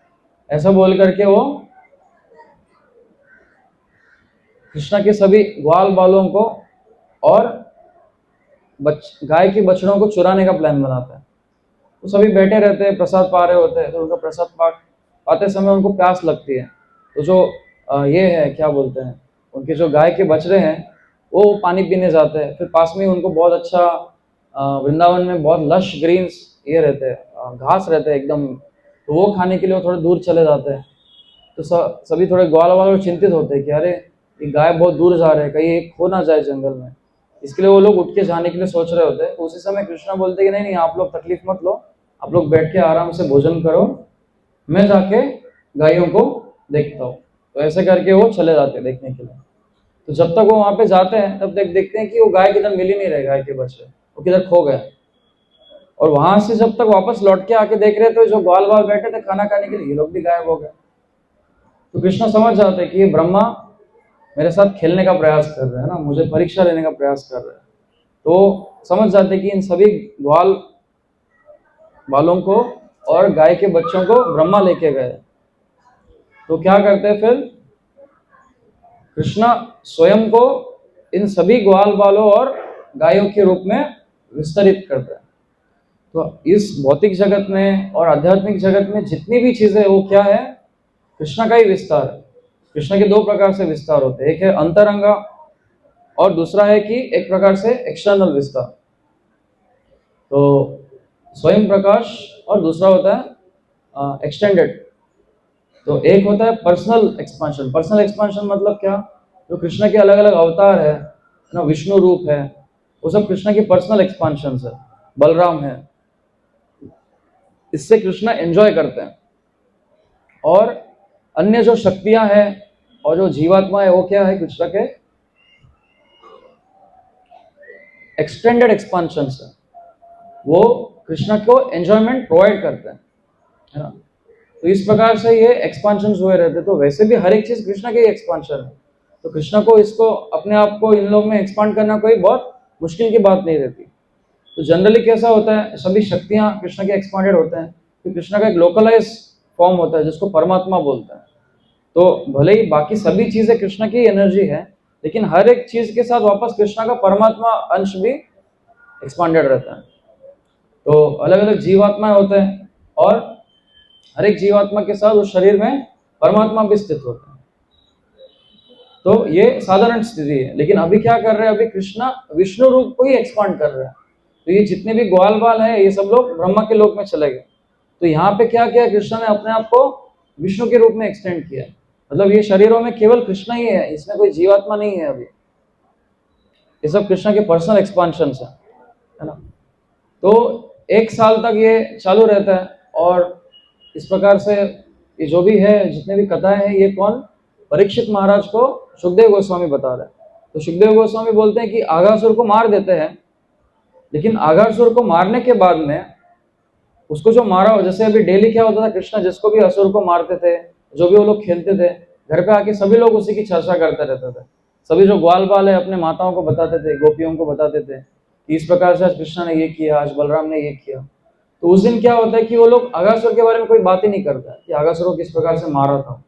ऐसा बोल करके वो कृष्णा के सभी ग्वाल बालों को और गाय के बछड़ों को चुराने का प्लान बनाता है। तो सभी बैठे रहते हैं, प्रसाद पा रहे होते हैं। तो उनका प्रसाद पाते समय उनको प्यास लगती है। तो जो ये है, क्या बोलते हैं, उनके जो गाय के बछड़े हैं वो पानी पीने जाते हैं। फिर पास में उनको बहुत अच्छा वृंदावन में बहुत लश ग्रीन्स ये रहते हैं, घास रहते हैं एकदम। तो वो खाने के लिए वो थोड़े दूर चले जाते हैं। तो सभी थोड़े ग्वाल वाले चिंतित होते हैं कि अरे ये गाय बहुत दूर जा रहे हैं, कहीं एक खो ना जाए जंगल में। इसके लिए वो लोग उठ के जाने के लिए सोच रहे होते हैं। तो उसी समय कृष्णा बोलते हैं कि नहीं नहीं, आप लोग तकलीफ मत लो, आप लोग बैठ के आराम से भोजन करो, मैं जाके गायों को देखता हूँ। तो ऐसे करके वो चले जाते हैं देखने के लिए। तो जब तक वो वहां पे जाते हैं तब तक देखते हैं कि वो गाय किधर मिल ही नहीं रहे, गाय के बच्चे वो किधर खो गए। और वहां से जब तक वापस लौट के आके देख रहे थे, जो ग्वाल बाल बैठे थे खाना खाने के लिए, ये लोग भी गायब हो गए। तो कृष्ण समझ जाते हैं कि ये ब्रह्मा मेरे साथ खेलने का प्रयास कर रहे हैं ना, मुझे परीक्षा लेने का प्रयास कर रहे हैं, तो समझ जाते कि इन सभी ग्वाल बालों को और गाय के बच्चों को ब्रह्मा लेके गए। तो क्या करते हैं फिर, कृष्णा स्वयं को इन सभी ग्वाल बालों और गायों के रूप में विस्तरित करते हैं। तो इस भौतिक जगत में और आध्यात्मिक जगत में जितनी भी चीजें वो क्या है, कृष्णा का ही विस्तार है। कृष्ण के दो प्रकार से विस्तार होते हैं, एक है अंतरंगा और दूसरा है कि एक प्रकार से एक्सटर्नल विस्तार। तो स्वयं प्रकाश और दूसरा होता है एक्सटेंडेड। तो एक होता है पर्सनल एक्सपांशन। पर्सनल एक्सपांशन मतलब क्या, जो कृष्ण के अलग अलग अवतार है ना, विष्णु रूप है, वो सब कृष्ण के पर्सनल एक्सपांशन है। बलराम है, इससे कृष्ण एंजॉय करते हैं। और अन्य जो शक्तियां हैं और जो जीवात्मा है वो क्या है, कृष्ण के एक्सटेंडेड एक्सपांशन है। वो कृष्ण को एंजॉयमेंट प्रोवाइड करते हैं, है ना। तो इस प्रकार से ये एक्सपांशन हुए रहते। तो वैसे भी हर एक चीज कृष्ण के एक्सपांशन है, तो कृष्ण को इसको अपने आप को इन लोग में एक्सपांड करना कोई बहुत मुश्किल की बात नहीं रहती। तो जनरली कैसा होता है, सभी शक्तियां कृष्ण के एक्सपांडेड होते हैं, तो कृष्ण का एक लोकलाइज फॉर्म होता है जिसको परमात्मा बोलते हैं। तो भले ही बाकी सभी चीजें कृष्ण की एनर्जी है, लेकिन हर एक चीज के साथ वापस कृष्ण का परमात्मा अंश भी एक्सपांडेड रहता है। तो अलग अलग जीवात्मा होते हैं और हर एक जीवात्मा के साथ उस शरीर में परमात्मा भी स्थित होता है। तो ये साधारण स्थिति है। लेकिन अभी क्या कर रहे हैं, अभी कृष्णा विष्णु रूप को ही एक्सपांड कर रहे हैं। तो ये जितने भी ग्वाल बाल है ये सब लोग ब्रह्मा के लोक में चले गए। तो यहाँ पे क्या किया, कृष्ण ने अपने आप को विष्णु के रूप में एक्सटेंड किया। मतलब ये शरीरों में केवल कृष्ण ही है, इसमें कोई जीवात्मा नहीं है अभी। ये सब कृष्ण के पर्सनल एक्सपांशन है ना। तो 1 साल तक ये चालू रहता है। और इस प्रकार से ये जो भी है, जितने भी कथाएं हैं, ये कौन, परीक्षित महाराज को सुखदेव गोस्वामी बता रहे हैं। तो सुखदेव गोस्वामी बोलते हैं कि आगासुर को मार देते हैं, लेकिन आगासुर को मारने के बाद में उसको जो मारा हो, जैसे अभी डेली क्या होता था, कृष्ण जिसको भी असुर को मारते थे, जो भी वो लोग खेलते थे, घर पे आके सभी लोग उसी की चर्चा करते रहते थे। सभी जो ग्वाल बाल है अपने माताओं को बताते थे, गोपियों को बताते थे कि इस प्रकार से आज कृष्ण ने ये किया, आज बलराम ने ये किया। तो उस दिन क्या होता है कि वो लोग आगासुर के बारे में कोई बात ही नहीं करता कि आगासुर को किस प्रकार से मारा था।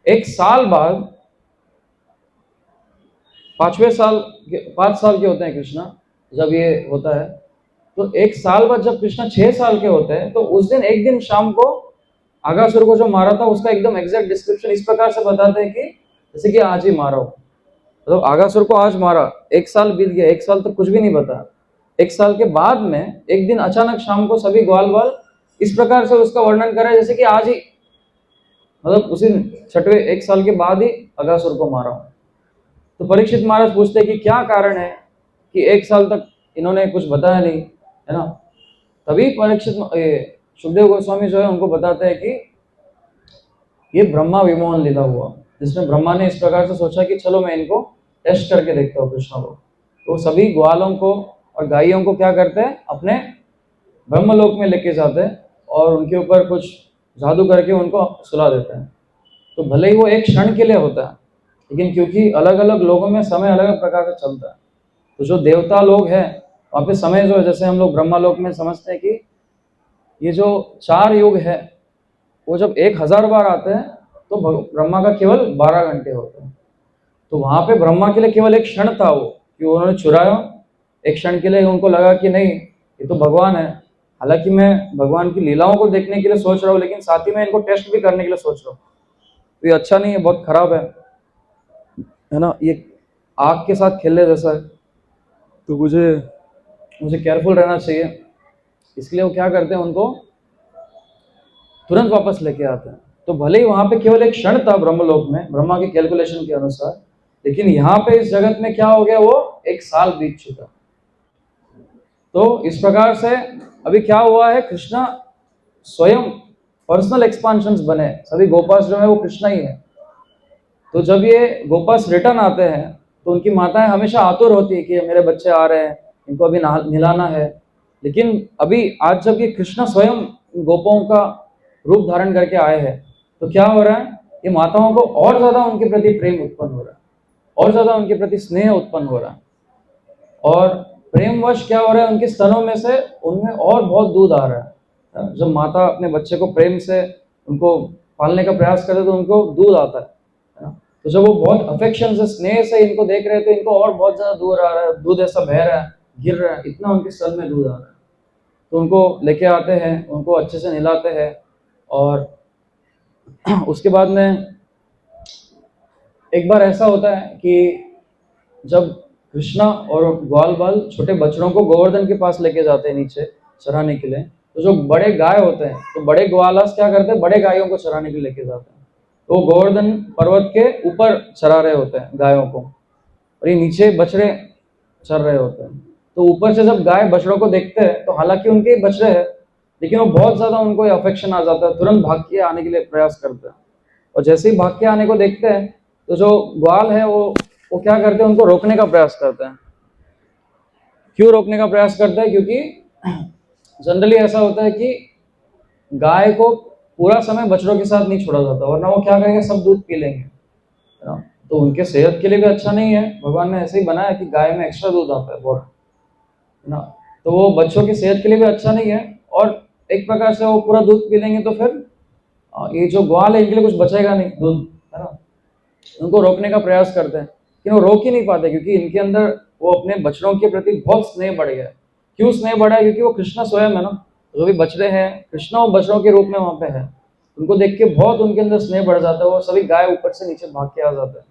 1 साल बाद 5 साल के होते हैं कृष्ण जब ये होता है। तो 1 साल बाद जब कृष्ण 6 साल के होते हैं, तो उस दिन एक दिन शाम को आगासुर को जो मारा था उसका एकदम एग्जैक्ट डिस्क्रिप्शन इस प्रकार से बताते हैं कि जैसे कि आज ही मारा हो। तो आगासुर को आज मारा, 1 साल बीत गया, 1 साल तक कुछ भी नहीं बता। 1 साल के बाद में एक दिन अचानक शाम को सभी ग्वाल बाल इस प्रकार से उसका वर्णन करे जैसे कि आज ही, मतलब उसी 6वें 1 साल के बाद ही अगासुर को मारा। तो परीक्षित महाराज पूछते हैं कि क्या कारण है कि 1 साल तक इन्होंने कुछ बताया नहीं, है ना। तभी परीक्षित सुखदेव गोस्वामी जो है उनको बताते हैं कि ये ब्रह्मा विमोहन लीला हुआ, जिसमें ब्रह्मा ने इस प्रकार से सोचा कि चलो मैं इनको टेस्ट करके देखता हूँ कृष्ण को। तो सभी ग्वालों को और गायों को क्या करते हैं, अपने ब्रह्मलोक में लेके जाते हैं और उनके ऊपर कुछ जादू करके उनको सुला देते हैं। तो भले ही वो एक क्षण के लिए होता है, लेकिन क्योंकि अलग अलग लोगों में समय अलग अलग प्रकार से चलता है, तो जो देवता लोग हैं वहाँ पे समय जो है, जैसे हम लोग ब्रह्मलोक में समझते हैं कि ये जो 4 युग है वो जब 1000 बार आते हैं तो ब्रह्मा का केवल 12 घंटे होते हैं। तो वहाँ पे ब्रह्मा के लिए केवल एक क्षण था वो, कि उन्होंने चुराया। एक क्षण के लिए उनको लगा कि नहीं ये तो भगवान है, हालांकि मैं भगवान की लीलाओं को देखने के लिए सोच रहा हूँ, लेकिन साथ ही मैं इनको टेस्ट भी करने के लिए सोच रहा हूँ। तो ये अच्छा नहीं है, बहुत खराब है ना। ये आग के साथ खेलने जैसा है, तो मुझे केयरफुल रहना चाहिए। इसलिए वो क्या करते हैं, उनको तुरंत वापस लेके आते हैं। तो भले ही वहां पे केवल एक क्षण था ब्रह्मलोक में, ब्रह्मा के कैलकुलेशन के अनुसार, लेकिन यहाँ पे इस जगत में क्या हो गया, वो 1 साल बीत चुका। तो इस प्रकार से अभी क्या हुआ है, कृष्णा स्वयं पर्सनल एक्सपांशंस बने, सभी गोपास जो है वो कृष्णा ही है। तो जब ये गोपास रिटर्न आते हैं तो उनकी माताएं हमेशा आतुर होती है कि मेरे बच्चे आ रहे हैं, इनको अभी नहलाना है। लेकिन अभी आज जब ये कृष्णा स्वयं गोपों का रूप धारण करके आए हैं, तो क्या हो रहा है, ये माताओं को और ज्यादा उनके प्रति प्रेम उत्पन्न हो रहा है। और ज़्यादा उनके प्रति स्नेह उत्पन्न हो रहा है, और प्रेमवश क्या हो रहा है, उनके स्तनों में से उनमें और बहुत दूध आ रहा है। जब माता अपने बच्चे को प्रेम से उनको पालने का प्रयास करते तो उनको दूध आता है ना। तो जब वो बहुत अफेक्शन से, स्नेह से इनको देख रहे हैं तो इनको और बहुत ज़्यादा दूध आ रहा है, दूध ऐसा बह रहा है, गिर रहा है, इतना उनके स्तन में दूध आ रहा है। तो उनको लेके आते हैं, उनको अच्छे से नहलाते हैं, और उसके बाद में एक बार ऐसा होता है कि जब कृष्णा और ग्वाल बाल छोटे बछड़ों को गोवर्धन के पास लेके जाते हैं नीचे चराने के लिए, तो जो बड़े गाय होते हैं, तो बड़े ग्वालास क्या करते हैं, बड़े गायों को चराने के लिए लेके जाते हैं। तो वो गोवर्धन पर्वत के ऊपर चरा रहे होते हैं गायों को, और ये नीचे बछड़े चर रहे होते हैं। तो ऊपर से जब गाय बछड़ों को देखते हैं तो हालांकि उनके ही बछड़े हैं, लेकिन वो बहुत ज्यादा उनको अफेक्शन आ जाता है, तुरंत भाग के आने के लिए प्रयास करते हैं। और जैसे ही भाग के आने को देखते हैं तो जो ग्वाल है वो क्या करते हैं, उनको रोकने का प्रयास करते हैं। क्यों रोकने का प्रयास करते हैं? क्योंकि जनरली ऐसा होता है कि गाय को पूरा समय बछड़ों के साथ नहीं छोड़ा जाता, वरना वो क्या करेंगे, सब दूध पी लेंगे, है ना। तो उनके सेहत के लिए भी अच्छा नहीं है, भगवान ने ऐसे ही बनाया कि गाय में एक्स्ट्रा दूध आता है बहुत, है ना। तो वो बच्चों की सेहत के लिए भी अच्छा नहीं है, और एक प्रकार से वो पूरा दूध पी लेंगे तो फिर ये जो ग्वाल है इनके लिए कुछ बचेगा नहीं दूध, है ना। उनको रोकने का प्रयास करते हैं, लेकिन वो रोक ही नहीं पाते, क्योंकि इनके अंदर वो अपने बछड़ों के प्रति बहुत स्नेह बढ़ गया है। क्यों स्नेह बढ़ा है? क्योंकि वो कृष्णा स्वयं है ना, जो भी बछड़े हैं कृष्णा वो बछड़ों के रूप में वहां पे है, उनको देख के बहुत उनके अंदर स्नेह बढ़ जाता है, वो सभी गाय ऊपर से नीचे भाग के आ जाते हैं।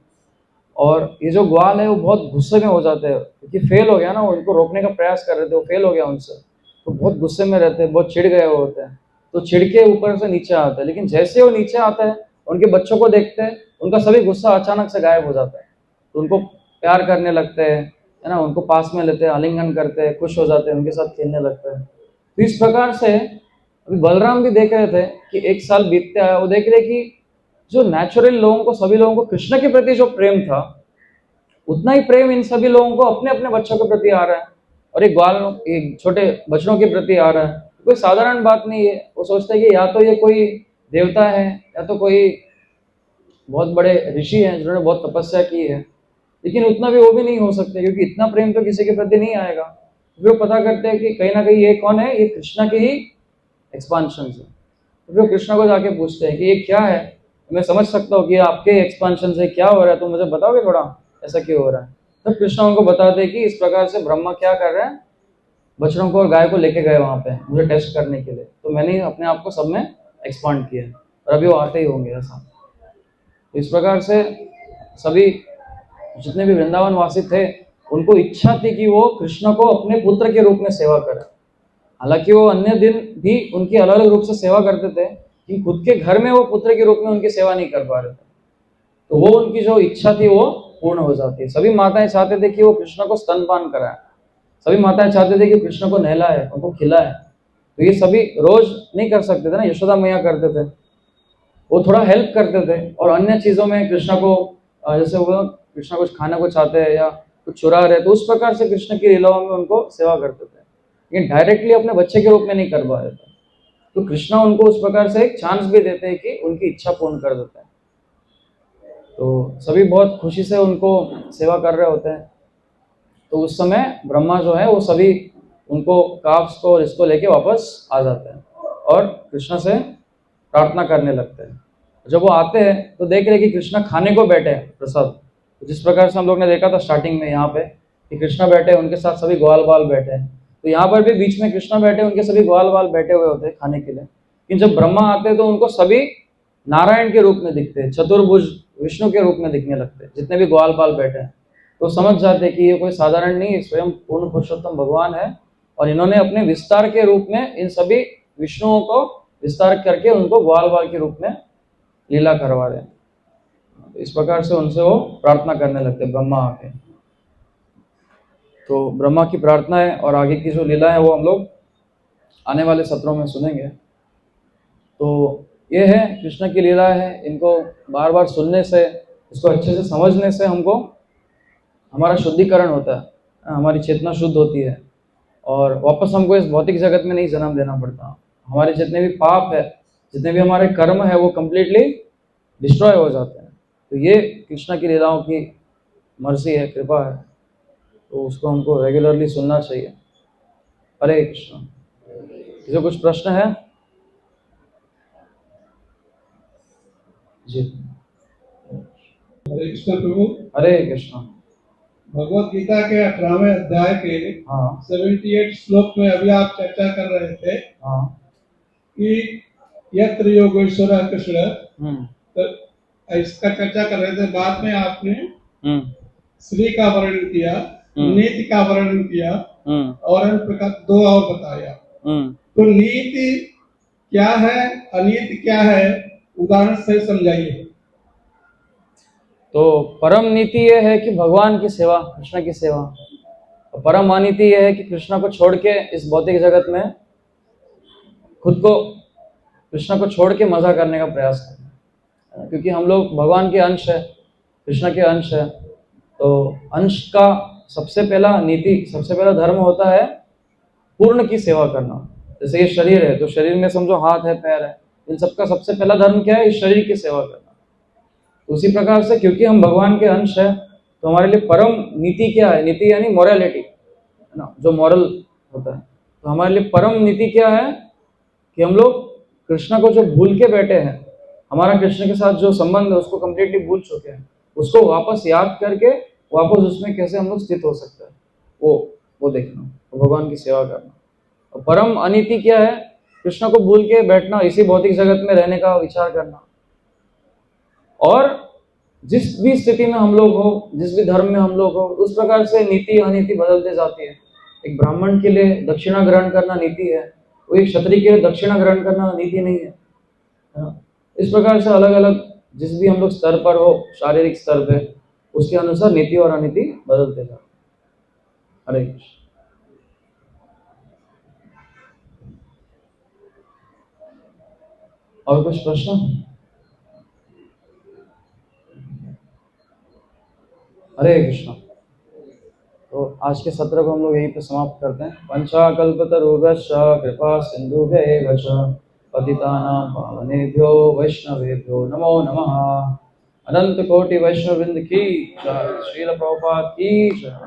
और ये जो ग्वाल है वो बहुत गुस्से में हो जाते हैं, क्योंकि फेल हो गया ना, वो इनको रोकने का प्रयास कर रहे थे, वो फेल हो गया उनसे, तो बहुत गुस्से में रहते हैं, बहुत चिढ़ गए होते हैं। तो चिढ़ के ऊपर से नीचे आते हैं, लेकिन जैसे वो नीचे आता है उनके बच्चों को देखते हैं, उनका सभी गुस्सा अचानक से गायब हो जाता है। तो उनको प्यार करने लगते हैं, है ना, उनको पास में लेते हैं, आलिंगन करते हैं, खुश हो जाते हैं, उनके साथ खेलने लगते हैं। तो इस प्रकार से अभी बलराम भी देख रहे थे कि एक साल बीतते आया, वो देख रहे कि जो नेचुरल लोगों को, सभी लोगों को कृष्ण के प्रति जो प्रेम था, उतना ही प्रेम इन सभी लोगों को अपने अपने बच्चों के प्रति आ रहा है, और एक ग्वाल, एक छोटे बच्चों के प्रति आ रहा है। कोई साधारण बात नहीं है। वो सोचते हैं कि या तो ये कोई देवता है, या तो कोई बहुत बड़े ऋषि हैं जिन्होंने बहुत तपस्या की है, लेकिन उतना भी वो भी नहीं हो सकते, क्योंकि इतना प्रेम तो किसी के प्रति नहीं आएगा। फिर वो पता करते हैं कि कहीं ना कहीं ये कौन है, ये कृष्णा के ही एक्सपांशन है। तो फिर कृष्णा को जाके पूछते हैं कि ये क्या है, मैं समझ सकता हूँ कि आपके एक्सपांशन से क्या हो रहा है, तो मुझे बताओगे थोड़ा, ऐसा क्यों हो रहा है? तब कृष्णा उनको बताते हैं कि इस प्रकार से ब्रह्मा क्या कर रहे हैं, बछड़ों को और गाय को लेके गए वहां पे मुझे टेस्ट करने के लिए, तो मैंने अपने आप को सब में एक्सपांड किया है, और अभी वो आते ही होंगे ऐसा। तो इस प्रकार से सभी जितने भी वृंदावन वासी थे, उनको इच्छा थी कि वो कृष्ण को अपने पुत्र के रूप में सेवा करें। हालांकि वो अन्य दिन भी उनकी अलग अलग रूप से सेवा करते थे, लेकिन खुद के घर में वो पुत्र के रूप में उनकी सेवा नहीं कर पा रहे थे। तो वो उनकी जो इच्छा थी वो पूर्ण हो जाती है। सभी माताएं चाहते थे कि वो कृष्ण को स्तनपान कराए, सभी माताएं चाहते थे कि कृष्ण को नहलाए, उनको खिलाए। तो ये सभी रोज नहीं कर सकते थे ना, यशोदा मैया करते थे, वो थोड़ा हेल्प करते थे। और अन्य चीजों में कृष्ण को, जैसे वो कृष्ण कुछ खाने को चाहते हैं या कुछ चुरा रहे, तो उस प्रकार से कृष्ण की लीलाओं में उनको सेवा करते थे, लेकिन डायरेक्टली अपने बच्चे के रूप में नहीं कर पा रहे थे। तो कृष्णा उनको उस प्रकार से एक चांस भी देते हैं कि उनकी इच्छा पूर्ण कर देते हैं। तो सभी बहुत खुशी से उनको सेवा कर रहे होते हैं। तो उस समय ब्रह्मा जो है वो सभी उनको काफ्स को और इसको लेके वापस आ जाते हैं और कृष्ण से प्रार्थना करने लगते हैं। जब वो आते हैं तो देख रहे कि कृष्णा खाने को बैठे हैं प्रसाद। तो जिस प्रकार से हम लोग ने देखा था स्टार्टिंग में यहाँ पे कि कृष्णा बैठे हैं, उनके साथ सभी ग्वाल बाल बैठे हैं, तो यहाँ पर भी बीच में कृष्णा बैठे, उनके सभी ग्वाल बाल बैठे हुए होते हैं खाने के लिए। लेकिन जब ब्रह्मा आते हैं तो उनको सभी नारायण के रूप में दिखते हैं, चतुर्भुज विष्णु के रूप में दिखने लगते हैं जितने भी ग्वाल बाल बैठे हैं। तो समझ जाते हैं कि ये कोई साधारण नहीं, स्वयं पूर्ण पुरुषोत्तम भगवान है, और इन्होंने अपने विस्तार के रूप में इन सभी विष्णुओं को विस्तार करके उनको ग्वाल बाल के रूप में लीला करवा रहे हैं। तो इस प्रकार से उनसे वो प्रार्थना करने लगते हैं ब्रह्मा आके। तो ब्रह्मा की प्रार्थना है और आगे की जो लीला है वो हम लोग आने वाले सत्रों में सुनेंगे। तो ये है कृष्ण की लीला है, इनको बार बार सुनने से, इसको अच्छे से समझने से हमको हमारा शुद्धिकरण होता है, हमारी चेतना शुद्ध होती है, और वापस हमको इस भौतिक जगत में नहीं जन्म लेना पड़ता। हमारे जितने भी पाप है, जितने भी हमारे कर्म है, वो कम्प्लीटली डिस्ट्रॉय हो जाते हैं। तो ये कृष्ण की लीलाओं की मर्जी है, कृपा है, तो उसको हमको रेगुलरली सुनना चाहिए। हरे कृष्ण। किसी कुछ प्रश्न है? जी। हरे कृष्ण प्रभु। हरे कृष्ण। भगवत गीता के 18वें अध्याय के हाँ 78 श्लोक में अभी आप चर्चा कर रहे थे हाँ। कि यत्र योगेश्वर कृष्ण, हम्म तो इसका चर्चा कर रहे थे। बाद में आपने हम्म श्री का वर्णन किया, नीति का वर्णन किया हम्म और अन्य प्रकार दो और बताया। तो नीति क्या है, अनीति क्या है, उदाहरण से समझाइए। तो परम नीति यह है कि भगवान की सेवा, कृष्ण की सेवा। और परम अनीति यह है कि कृष्ण को छोड़ के इस भौतिक जगत में खुद को, कृष्ण को छोड़ के मजा करने का प्रयास करना। क्योंकि हम लोग भगवान के अंश है, कृष्ण के अंश है, तो अंश का सबसे पहला नीति, सबसे पहला धर्म होता है पूर्ण की सेवा करना। जैसे ये शरीर है, तो शरीर में समझो हाथ है, पैर है, इन सबका सबसे पहला धर्म क्या है? इस शरीर की सेवा करना। उसी प्रकार से क्योंकि हम भगवान के अंश है, तो हमारे लिए परम नीति क्या है? नीति यानी मोरालिटी, है ना, जो मॉरल होता है। तो हमारे लिए परम नीति क्या है कि हम लोग कृष्ण को जो भूल के बैठे हैं, हमारा कृष्ण के साथ जो संबंध है उसको कंप्लीटली भूल चुके हैं, उसको वापस याद करके वापस उसमें कैसे हम लोग स्थित हो सकते हैं, वो देखना, तो भगवान की सेवा करना। और परम अनीति क्या है? कृष्ण को भूल के बैठना, इसी भौतिक जगत में रहने का विचार करना। और जिस भी स्थिति में हम लोग हो, जिस भी धर्म में हम लोग हो, उस प्रकार से नीति अनीति बदलते जाती है। एक ब्राह्मण के लिए दक्षिणा ग्रहण करना नीति है, वो एक क्षत्रिय के लिए दक्षिणा ग्रहण करना नीति नहीं है, है ना। इस प्रकार से अलग अलग जिस भी हम लोग स्तर पर हो, शारीरिक स्तर पे, उसके अनुसार नीति और अनीति बदलते जाते। हरे कृष्ण। और कुछ प्रश्न? हरे कृष्ण। तो आज के सत्र को हम लोग यहीं पे समाप्त करते हैं। पंचाकल्पतरुभ्यश्च कृपा सिन्धुभ्यैव च पतितानां पावनेभ्यो वैष्णवेभ्यो नमो नमः। अनंत कोटि वैष्णव वृंद की जय। श्रील प्रभुपाद की जय।